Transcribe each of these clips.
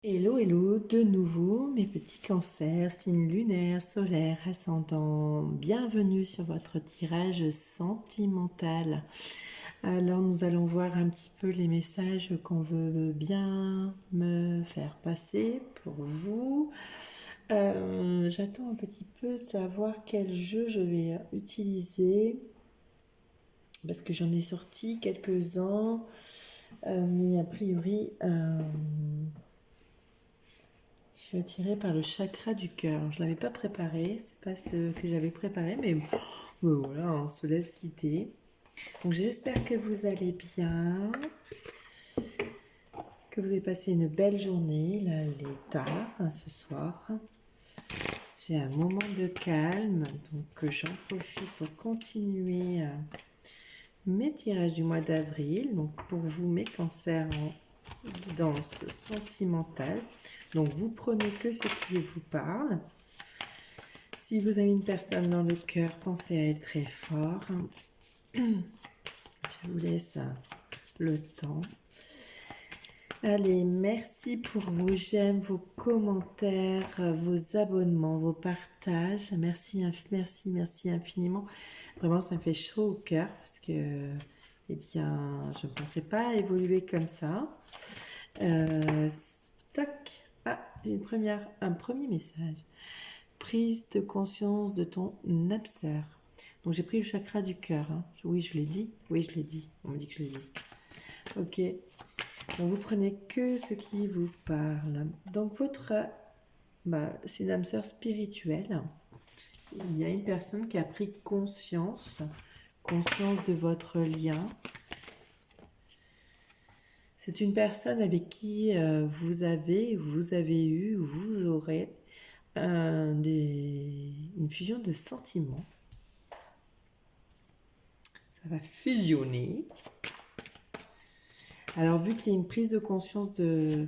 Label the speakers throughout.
Speaker 1: Hello, hello, de nouveau mes petits cancers, signes lunaires, solaires, ascendants, bienvenue sur votre tirage sentimental. Alors nous allons voir un petit peu les messages qu'on veut bien me faire passer pour vous. J'attends un petit peu de savoir quel jeu je vais utiliser parce que j'en ai sorti quelques-uns, mais a priori... je suis attirée par le chakra du cœur. Je ne l'avais pas préparé, c'est pas ce que j'avais préparé, mais voilà, on se laisse quitter. Donc j'espère que vous allez bien, que vous avez passé une belle journée. Là, il est tard ce soir. J'ai un moment de calme, donc j'en profite pour continuer mes tirages du mois d'avril. Donc pour vous, mes cancers en guidance sentimentale. Donc vous prenez que ce qui vous parle. Si vous avez une personne dans le cœur, pensez à elle très fort. Je vous laisse le temps. Allez, merci pour vos j'aime, vos commentaires, vos abonnements, vos partages. Merci, merci, merci infiniment. Vraiment, ça me fait chaud au cœur parce que, eh bien, je ne pensais pas évoluer comme ça. Tac. Ah, j'ai un premier message. Prise de conscience de ton absor. Donc j'ai pris le chakra du cœur. Hein. Oui, je l'ai dit. Oui, je l'ai dit. On me dit que je l'ai dit. Ok. Donc vous prenez que ce qui vous parle. Donc votre... c'est une âme sœur spirituelle. Il y a une personne qui a pris conscience de votre lien. C'est une personne avec qui vous avez eu, ou vous aurez une fusion de sentiments. Ça va fusionner. Alors, vu qu'il y a une prise de conscience de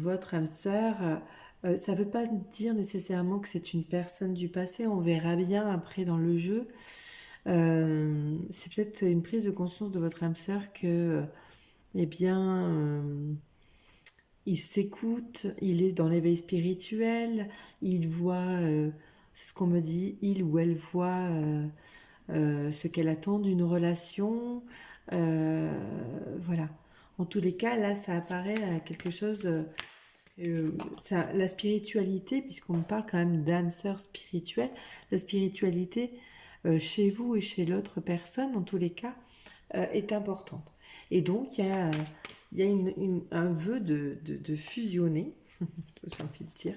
Speaker 1: votre âme sœur, ça ne veut pas dire nécessairement que c'est une personne du passé. On verra bien après dans le jeu. C'est peut-être une prise de conscience de votre âme sœur que, eh bien, il s'écoute, il est dans l'éveil spirituel, il voit, c'est ce qu'on me dit, il ou elle voit ce qu'elle attend d'une relation. Voilà. En tous les cas, là, ça apparaît à quelque chose. La spiritualité, puisqu'on parle quand même d'âme sœur spirituelle, la spiritualité chez vous et chez l'autre personne, en tous les cas, est importante. Et donc, il y a un vœu de fusionner, j'ai envie de dire,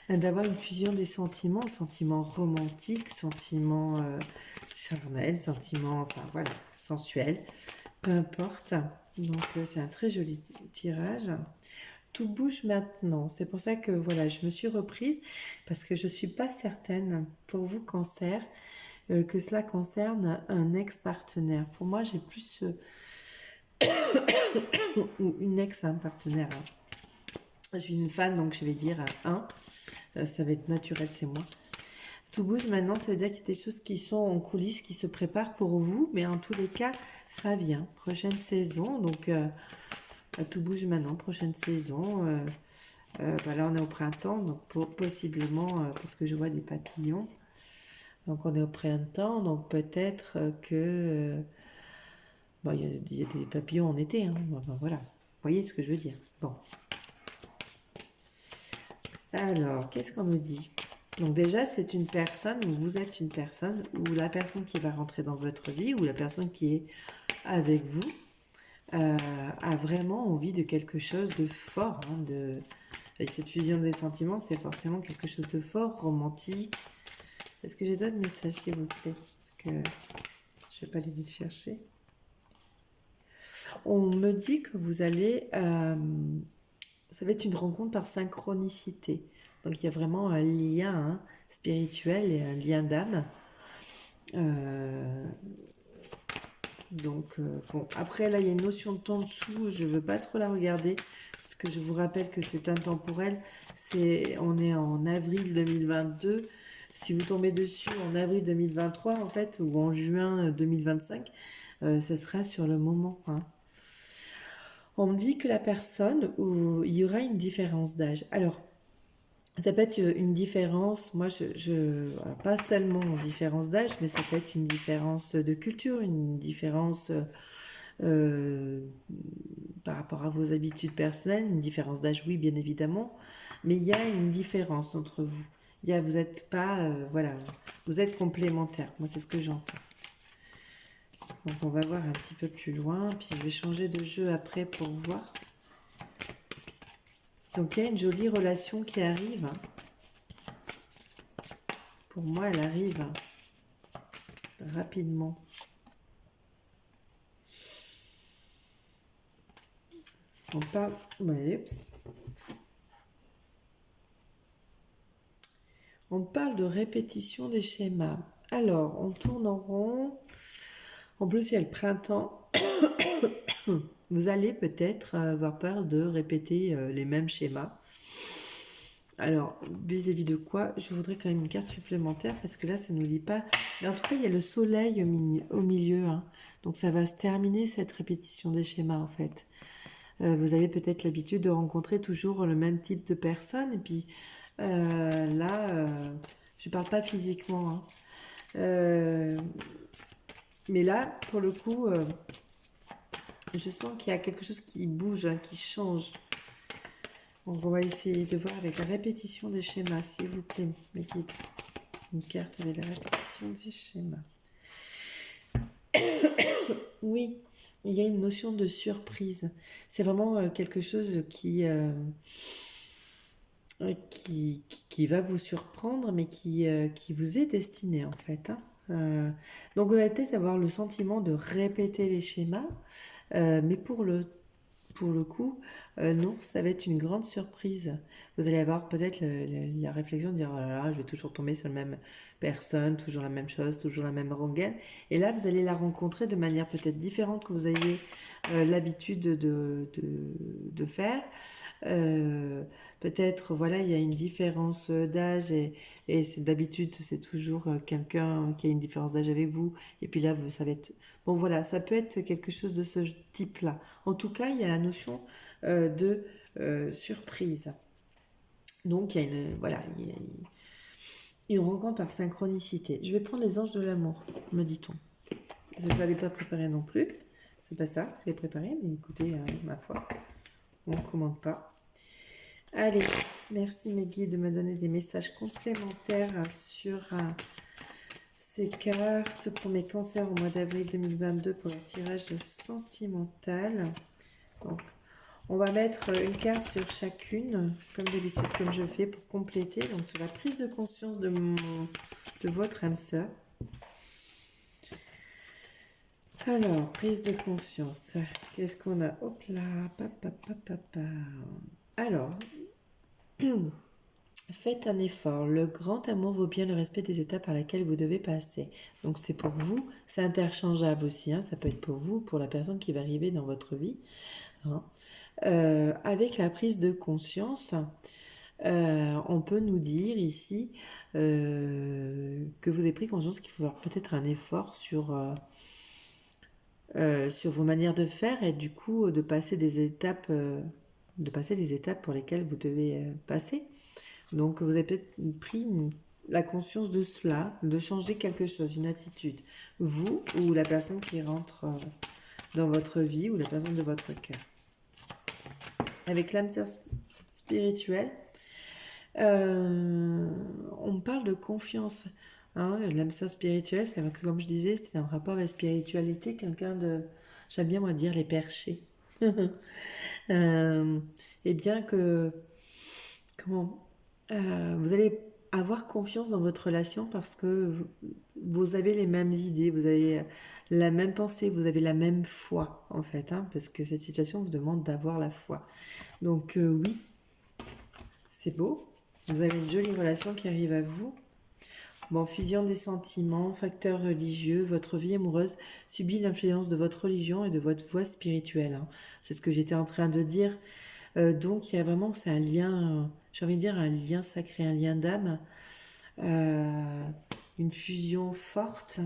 Speaker 1: d'avoir une fusion des sentiments, sentiments romantiques, sentiments charnels, sentiments, enfin voilà, sensuels, peu importe. Donc c'est un très joli tirage. Tout bouge maintenant. C'est pour ça que voilà, je me suis reprise parce que je suis pas certaine pour vous cancer que cela concerne un ex-partenaire. Pour moi, j'ai plus une ex-partenaire. Je suis une femme, donc je vais dire un. Ça va être naturel chez moi. Tout bouge maintenant, ça veut dire qu'il y a des choses qui sont en coulisses, qui se préparent pour vous, mais en tous les cas, ça vient. Prochaine saison, donc tout bouge maintenant, prochaine saison. Là, on est au printemps, donc possiblement, parce que je vois des papillons, donc on est au printemps, donc peut-être que... il y a des papillons en été, hein. Enfin, voilà. Vous voyez ce que je veux dire. Bon. Alors, qu'est-ce qu'on me dit? Donc déjà, c'est une personne, ou vous êtes une personne, ou la personne qui va rentrer dans votre vie, ou la personne qui est avec vous, a vraiment envie de quelque chose de fort. Avec cette fusion des sentiments, c'est forcément quelque chose de fort, romantique. Est-ce que j'ai d'autres messages, s'il vous plaît? Parce que je ne vais pas aller les chercher. On me dit que vous allez... ça va être une rencontre par synchronicité. Donc il y a vraiment un lien spirituel et un lien d'âme. Bon, après là il y a une notion de temps dessous, je veux pas trop la regarder parce que je vous rappelle que c'est intemporel. On est en avril 2022. Si vous tombez dessus en avril 2023 en fait ou en juin 2025, ça sera sur le moment. On me dit que la personne, où il y aura une différence d'âge. Alors, ça peut être une différence, moi alors, pas seulement une différence d'âge, mais ça peut être une différence de culture, une différence euh, par rapport à vos habitudes personnelles, une différence d'âge, oui, bien évidemment, mais il y a une différence entre vous. Vous n'êtes pas, voilà, vous êtes complémentaires. Moi, c'est ce que j'entends. Donc, on va voir un petit peu plus loin, puis je vais changer de jeu après pour voir. Donc, il y a une jolie relation qui arrive. Pour moi, elle arrive rapidement. On parle... Ouais, oups. On parle de répétition des schémas. Alors, on tourne en rond. En plus, il y a le printemps. Vous allez peut-être avoir peur de répéter les mêmes schémas. Alors, vis-à-vis de quoi, je voudrais quand même une carte supplémentaire parce que là, ça ne nous dit pas. Mais en tout cas, il y a le soleil au milieu. Hein. Donc, ça va se terminer cette répétition des schémas en fait. Vous avez peut-être l'habitude de rencontrer toujours le même type de personne. Et puis là, je ne parle pas physiquement. Hein. Mais là, pour le coup, je sens qu'il y a quelque chose qui bouge, hein, qui change. Donc on va essayer de voir avec la répétition des schémas, s'il vous plaît, mes guides. Une carte avec la répétition des schémas. Oui, il y a une notion de surprise. C'est vraiment quelque chose qui va vous surprendre, mais qui vous est destiné en fait. Hein. Donc vous allez peut-être avoir le sentiment de répéter les schémas, mais pour le coup, non, ça va être une grande surprise. Vous allez avoir peut-être la réflexion de dire, oh là là, je vais toujours tomber sur la même personne, toujours la même chose, toujours la même rengaine. Et là, vous allez la rencontrer de manière peut-être différente que vous ayez l'habitude de faire. Euh, Peut-être, voilà, il y a une différence d'âge et d'habitude, c'est toujours quelqu'un qui a une différence d'âge avec vous. Et puis là, ça va être... Bon, voilà, ça peut être quelque chose de ce type-là. En tout cas, il y a la notion de surprise. Donc, il y a voilà, il y a une rencontre par synchronicité. Je vais prendre les anges de l'amour, me dit-on. Je ne l'avais pas préparé non plus. C'est pas ça, je l'ai préparé, mais écoutez, ma foi, on ne commande pas. Allez, merci mes guides de me donner des messages complémentaires sur ces cartes pour mes cancers au mois d'avril 2022 pour le tirage sentimental. Donc, on va mettre une carte sur chacune, comme d'habitude, comme je fais, pour compléter. Donc, sur la prise de conscience de votre âme sœur. Alors, prise de conscience. Qu'est-ce qu'on a? Hop là, Alors, faites un effort. Le grand amour vaut bien le respect des étapes par lesquelles vous devez passer. Donc, c'est pour vous. C'est interchangeable aussi. Hein. Ça peut être pour vous, pour la personne qui va arriver dans votre vie. Hein. Avec la prise de conscience, on peut nous dire ici que vous avez pris conscience qu'il faut avoir peut-être un effort sur vos manières de faire et du coup de passer des étapes, les étapes pour lesquelles vous devez passer. Donc vous avez peut-être pris la conscience de cela, de changer quelque chose, une attitude. Vous ou la personne qui rentre dans votre vie ou la personne de votre cœur. Avec l'âme sœur spirituelle, on parle de confiance. Hein, l'âme sœur spirituelle, c'est que comme je disais, c'était un rapport à la spiritualité, quelqu'un de... J'aime bien moi dire les perchés. Et bien que... Comment vous allez avoir confiance dans votre relation parce que vous avez les mêmes idées, vous avez la même pensée, vous avez la même foi en fait, hein, parce que cette situation vous demande d'avoir la foi. Donc oui, c'est beau. Vous avez une jolie relation qui arrive à vous. Bon, fusion des sentiments, facteur religieux, votre vie amoureuse subit l'influence de votre religion et de votre voie spirituelle. Hein. C'est ce que j'étais en train de dire. Donc, il y a vraiment, c'est un lien, j'ai envie de dire un lien sacré, un lien d'âme, une fusion forte.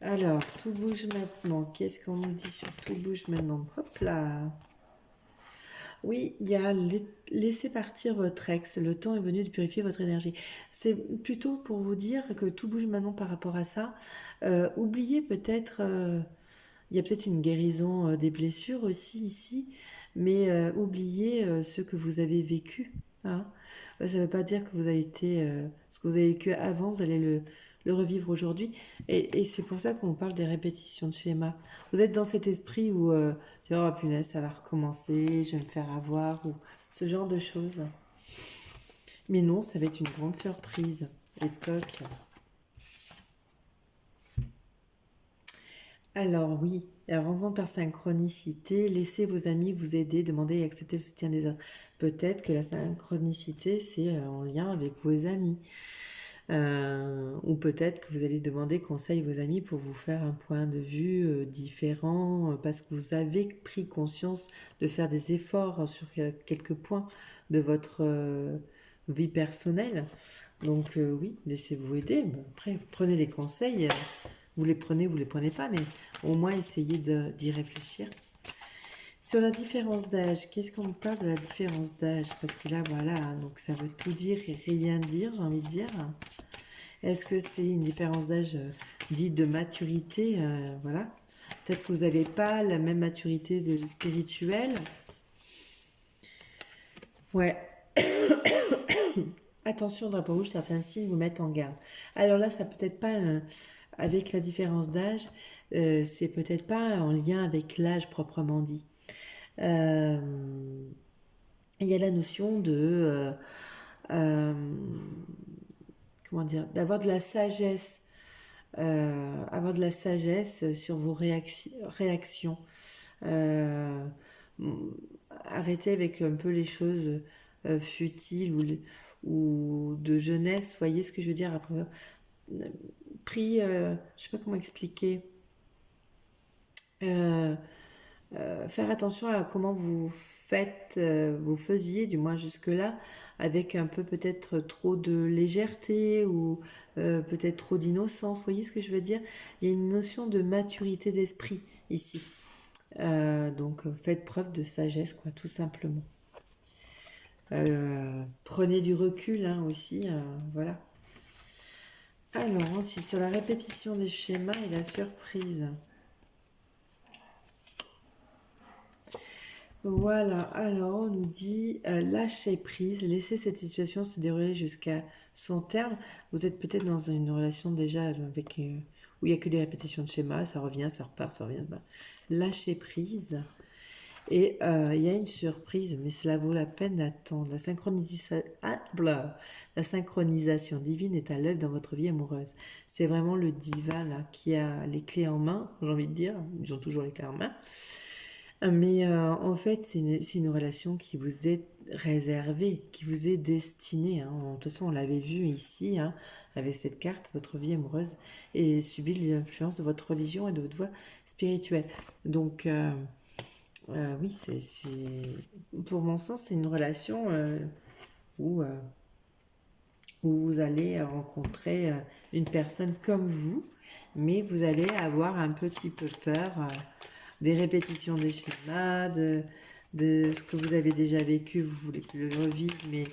Speaker 1: Alors, tout bouge maintenant. Qu'est-ce qu'on nous dit sur tout bouge maintenant? Hop là. Oui, il y a laisser partir votre ex. Le temps est venu de purifier votre énergie. C'est plutôt pour vous dire que tout bouge maintenant par rapport à ça. Oubliez peut-être, il y a peut-être une guérison des blessures aussi ici, mais oubliez ce que vous avez vécu. Hein. Ça ne veut pas dire que vous avez été, ce que vous avez vécu avant, vous allez le revivre aujourd'hui. Et c'est pour ça qu'on parle des répétitions de schémas. Vous êtes dans cet esprit où, tu vois, oh, punaise, ça va recommencer, je vais me faire avoir, ou ce genre de choses. Mais non, ça va être une grande surprise. Et toc. Alors oui, la rencontre par synchronicité, laissez vos amis vous aider, demander et accepter le soutien des autres. Peut-être que la synchronicité, c'est en lien avec vos amis. Ou peut-être que vous allez demander conseil à vos amis pour vous faire un point de vue différent, parce que vous avez pris conscience de faire des efforts sur quelques points de votre vie personnelle. Donc oui, laissez-vous aider. Bon, après, prenez les conseils, vous les prenez pas, mais au moins essayez d'y réfléchir. Sur la différence d'âge, qu'est-ce qu'on parle de la différence d'âge? Parce que là, voilà, donc ça veut tout dire et rien dire, j'ai envie de dire. Est-ce que c'est une différence d'âge dite de maturité? Voilà. Peut-être que vous n'avez pas la même maturité spirituelle. Ouais. Attention, drapeau rouge, certains signes vous mettent en garde. Alors là, ça peut-être pas avec la différence d'âge, c'est peut-être pas en lien avec l'âge proprement dit. Euh, Il y a la notion euh, comment dire, d'avoir de la sagesse, avoir de la sagesse sur vos réactions. Euh, Arrêtez avec un peu les choses futiles ou de jeunesse, voyez ce que je veux dire après. Pris, je sais pas comment expliquer. Euh, Faire attention à comment vous faites, vous faisiez, du moins jusque-là, avec un peu peut-être trop de légèreté ou peut-être trop d'innocence. Vous voyez ce que je veux dire? Il y a une notion de maturité d'esprit ici. Donc faites preuve de sagesse, quoi, tout simplement. Prenez du recul hein, aussi, voilà. Alors ensuite, sur la répétition des schémas et la surprise. Voilà, alors on nous dit lâcher prise, laisser cette situation se dérouler jusqu'à son terme. Vous êtes peut-être dans une relation déjà avec où il n'y a que des répétitions de schémas, ça revient, ça repart, ça revient. Ben, lâcher prise. Et il y a une surprise, mais cela vaut la peine d'attendre. La synchronisation divine est à l'œuvre dans votre vie amoureuse. C'est vraiment le diva là, qui a les clés en main, j'ai envie de dire. Ils ont toujours les clés en main. Mais en fait, c'est une relation qui vous est réservée, qui vous est destinée. Hein. De toute façon, on l'avait vu ici, hein, avec cette carte, votre vie amoureuse et subit l'influence de votre religion et de votre voie spirituelle. Donc, oui, pour mon sens, c'est une relation où, où vous allez rencontrer une personne comme vous, mais vous allez avoir un petit peu peur des répétitions des schémas, de ce que vous avez déjà vécu, vous voulez plus le revivre, mais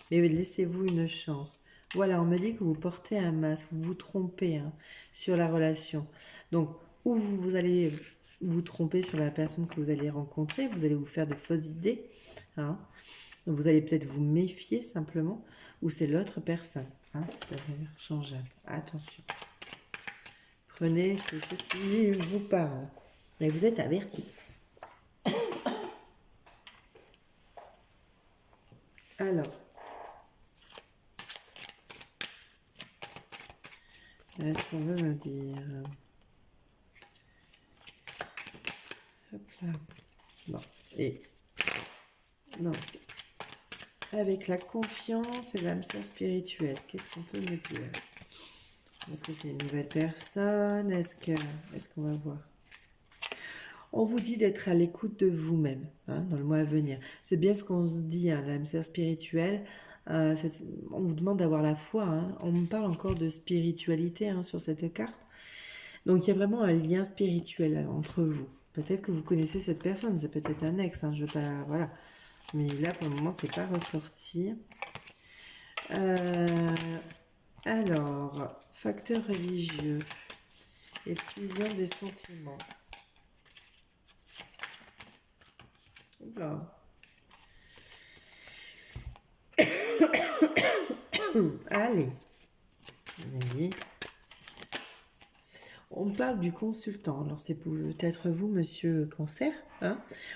Speaker 1: laissez-vous une chance. Voilà, on me dit que vous portez un masque, vous vous trompez hein, sur la relation. Donc, ou vous allez vous tromper sur la personne que vous allez rencontrer, vous allez vous faire de fausses idées, hein. Vous allez peut-être vous méfier simplement, ou c'est l'autre personne. Hein, c'est-à-dire changeable. Attention. Prenez ce qui vous parle. Et vous êtes averti. Alors, qu'est-ce qu'on veut me dire? Hop là. Bon. Et donc, avec la confiance et l'âme sœur spirituelle, qu'est-ce qu'on peut me dire? Est-ce que c'est une nouvelle personne? Est-ce qu'on va voir? On vous dit d'être à l'écoute de vous-même hein, dans le mois à venir. C'est bien ce qu'on se dit, hein, l'âme sœur spirituelle. On vous demande d'avoir la foi. Hein. On me parle encore de spiritualité hein, sur cette carte. Donc il y a vraiment un lien spirituel entre vous. Peut-être que vous connaissez cette personne, c'est peut-être un ex, je veux pas, voilà. Mais là, pour le moment, c'est pas ressorti. Alors, facteur religieux et fusion des sentiments. Oula. Allez. On parle du consultant. Alors, c'est peut-être vous, monsieur Cancer,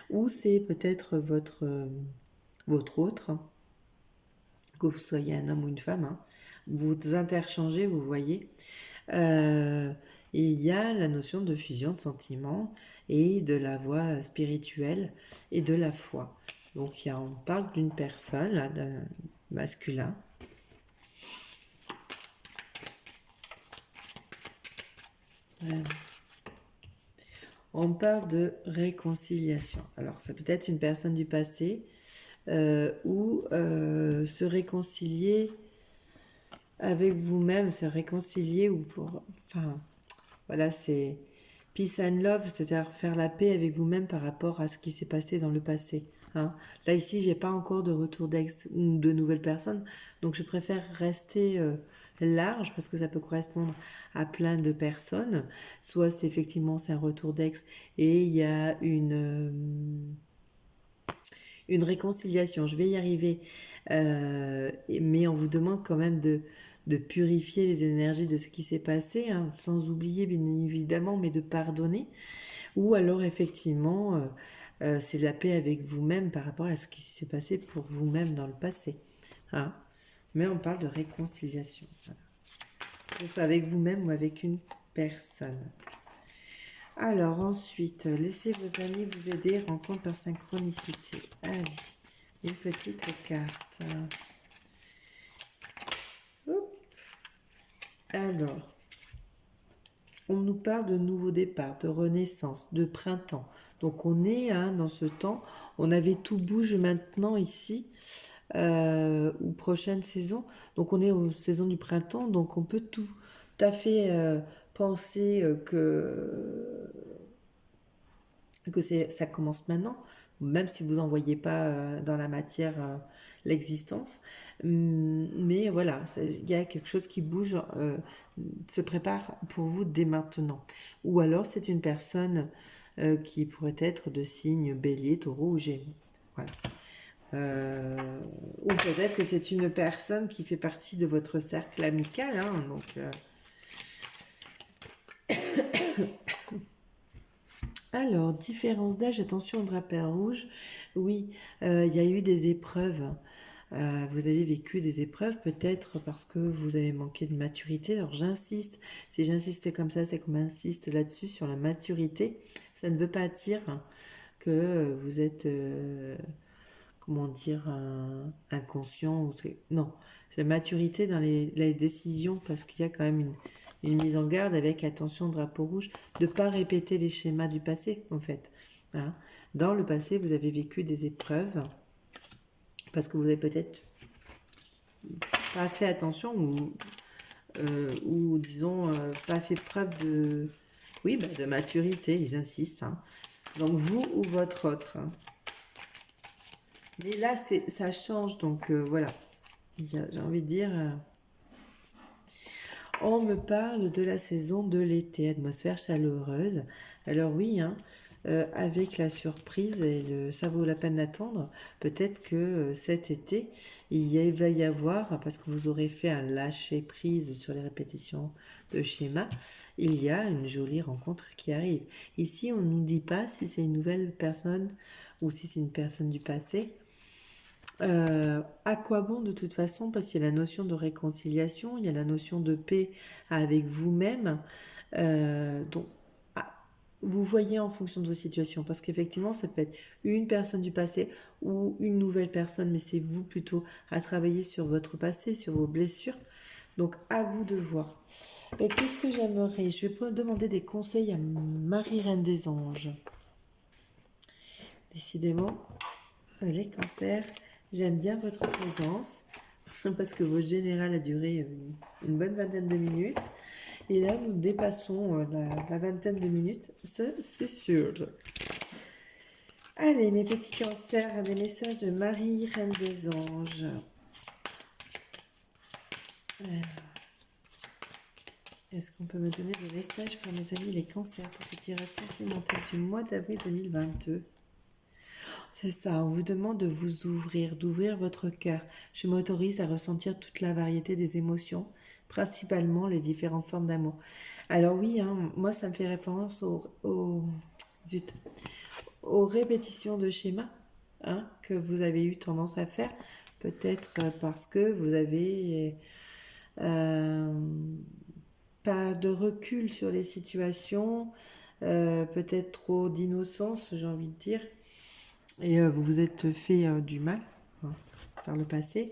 Speaker 1: ou c'est peut-être votre autre, que vous soyez un homme ou une femme. Vous interchangez, vous voyez. Et il y a la notion de fusion de sentiments et de la voie spirituelle et de la foi. Donc, on parle d'une personne, là, d'un masculin. On parle de réconciliation. Alors, ça peut être une personne du passé ou se réconcilier avec vous-même, se réconcilier ou pour... Enfin, voilà, c'est peace and love, c'est-à-dire faire la paix avec vous-même par rapport à ce qui s'est passé dans le passé. Là, ici, j'ai pas encore de retour d'ex ou de nouvelles personnes, donc je préfère rester large parce que ça peut correspondre à plein de personnes. Soit c'est effectivement c'est un retour d'ex et il y a une réconciliation. Je vais y arriver, mais on vous demande quand même de purifier les énergies de ce qui s'est passé, sans oublier bien évidemment, mais de pardonner. Ou alors effectivement, c'est de la paix avec vous-même par rapport à ce qui s'est passé pour vous-même dans le passé. Mais on parle de réconciliation. Voilà. Que ce soit avec vous-même ou avec une personne. Alors ensuite, laissez vos amis vous aider, rencontre par synchronicité. Allez, une petite carte. Hop. Alors, on nous parle de nouveau départ, de renaissance, de printemps. Donc on est dans ce temps, on avait tout bouge maintenant ici, ou prochaine saison. Donc on est aux saisons du printemps, donc on peut tout à fait penser que ça commence maintenant, même si vous n'en voyez pas dans la matière l'existence. Mais voilà, il y a quelque chose qui bouge, se prépare pour vous dès maintenant. Ou alors c'est une personne qui pourrait être de signe bélier, taureau ou gémeaux. Voilà. Ou peut-être que c'est une personne qui fait partie de votre cercle amical. Donc, alors, différence d'âge, attention au drapeur rouge. Oui, il y a eu des épreuves. Vous avez vécu des épreuves peut-être parce que vous avez manqué de maturité. Alors j'insiste, si j'insiste comme ça, c'est qu'on insiste là-dessus, sur la maturité. Ça ne veut pas dire que vous êtes, comment dire, inconscient. Non, c'est la maturité dans les décisions parce qu'il y a quand même une mise en garde avec attention drapeau rouge, de ne pas répéter les schémas du passé en fait. Dans le passé, vous avez vécu des épreuves parce que vous avez peut-être pas fait attention ou disons pas fait preuve de, oui, de maturité, ils insistent. Donc vous ou votre autre. Mais là, ça change, donc voilà. J'ai envie de dire, on me parle de la saison de l'été, atmosphère chaleureuse. Alors oui, avec la surprise et ça vaut la peine d'attendre, peut-être que cet été, va y avoir, parce que vous aurez fait un lâcher-prise sur les répétitions de schéma, il y a une jolie rencontre qui arrive. Ici, on ne nous dit pas si c'est une nouvelle personne ou si c'est une personne du passé. À quoi bon de toute façon, parce qu'il y a la notion de réconciliation, il y a la notion de paix avec vous-même. Donc, vous voyez en fonction de vos situations, parce qu'effectivement, ça peut être une personne du passé ou une nouvelle personne, mais c'est vous plutôt à travailler sur votre passé, sur vos blessures. Donc, à vous de voir. Et qu'est-ce que j'aimerais? Je vais demander des conseils à Marie Reine des Anges. Décidément, les cancers, j'aime bien votre présence parce que votre général a duré une bonne vingtaine de minutes. Et là, nous dépassons la vingtaine de minutes, ça c'est sûr. Allez, mes petits cancers, des messages de Marie, Reine des Anges. Alors, est-ce qu'on peut me donner des messages pour mes amis les cancers pour ce tirage sentimental du mois d'avril 2022? C'est ça, on vous demande de vous ouvrir, d'ouvrir votre cœur. Je m'autorise à ressentir toute la variété des émotions, principalement les différentes formes d'amour. Alors oui, hein, moi ça me fait référence zut, aux répétitions de schémas, hein, que vous avez eu tendance à faire, peut-être parce que vous avez euh, pas de recul sur les situations, peut-être trop d'innocence, j'ai envie de dire, et vous vous êtes fait du mal, hein, par le passé.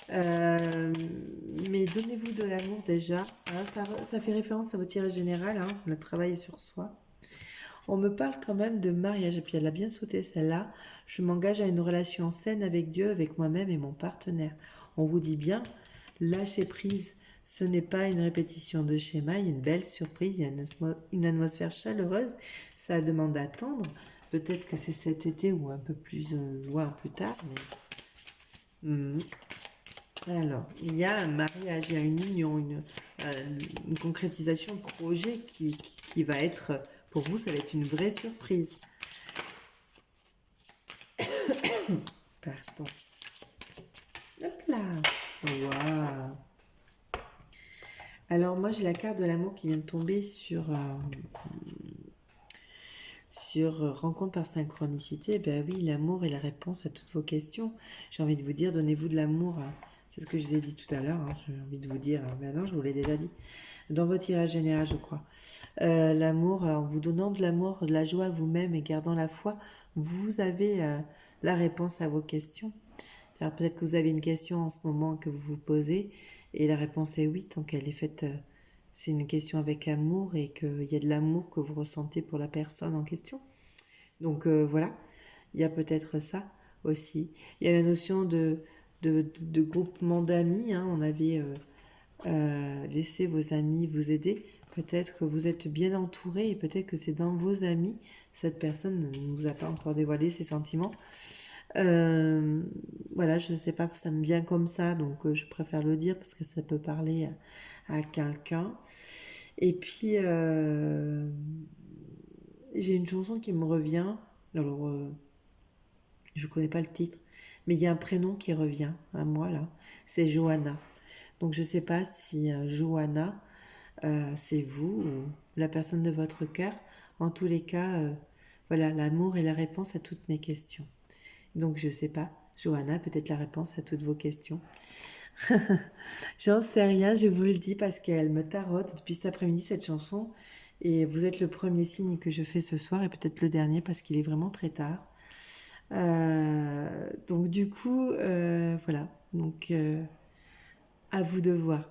Speaker 1: Mais donnez-vous de l'amour déjà, hein, ça fait référence à votre tirage général, hein, le travail sur soi. On me parle quand même de mariage, et puis elle a bien sauté celle-là. Je m'engage à une relation saine avec Dieu, avec moi-même et mon partenaire. On vous dit bien, lâchez prise. Ce n'est pas une répétition de schéma, il y a une belle surprise, il y a une atmosphère chaleureuse. Ça demande d'attendre. Peut-être que c'est cet été ou un peu plus loin, plus tard. Mais... Alors, il y a un mariage, il y a une union, une concrétisation de projet qui va être, pour vous, ça va être une vraie surprise. Pardon. Hop là. Waouh. Alors moi, j'ai la carte de l'amour qui vient de tomber sur rencontre par synchronicité. Ben oui, l'amour est la réponse à toutes vos questions. J'ai envie de vous dire, donnez-vous de l'amour. C'est ce que je vous ai dit tout à l'heure. Hein. J'ai envie de vous dire, ben non, je vous l'ai déjà dit. Dans votre tirage général, je crois. L'amour, en vous donnant de l'amour, de la joie à vous-même et gardant la foi, vous avez la réponse à vos questions. Alors peut-être que vous avez une question en ce moment que vous vous posez et la réponse est oui, donc elle est faite, c'est une question avec amour et qu'il y a de l'amour que vous ressentez pour la personne en question. Donc voilà, il y a peut-être ça aussi. Il y a la notion de groupement d'amis, hein. On avait laissé vos amis vous aider. Peut-être que vous êtes bien entouré et peut-être que c'est dans vos amis. Cette personne ne nous a pas encore dévoilé ses sentiments. Voilà, je ne sais pas, ça me vient comme ça, donc je préfère le dire parce que ça peut parler à quelqu'un. Et puis, j'ai une chanson qui me revient. Alors, je connais pas le titre, mais il y a un prénom qui revient à moi là. C'est Johanna. Donc, je sais pas si Johanna, c'est vous ou la personne de votre cœur. En tous les cas, voilà, l'amour est la réponse à toutes mes questions. Donc, je sais pas. Johanna, peut-être la réponse à toutes vos questions. J'en sais rien, je vous le dis parce qu'elle me tarote depuis cet après-midi cette chanson. Et vous êtes le premier signe que je fais ce soir et peut-être le dernier parce qu'il est vraiment très tard. Donc du coup, voilà. Donc à vous de voir.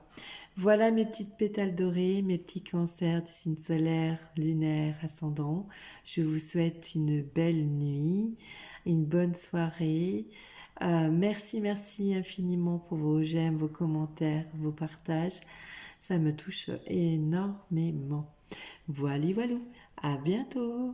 Speaker 1: Voilà mes petites pétales dorées, mes petits cancers du signe solaire, lunaire, ascendant. Je vous souhaite une belle nuit, une bonne soirée. Merci, merci infiniment pour vos j'aime, vos commentaires, vos partages. Ça me touche énormément. Voilà, voilà. À bientôt.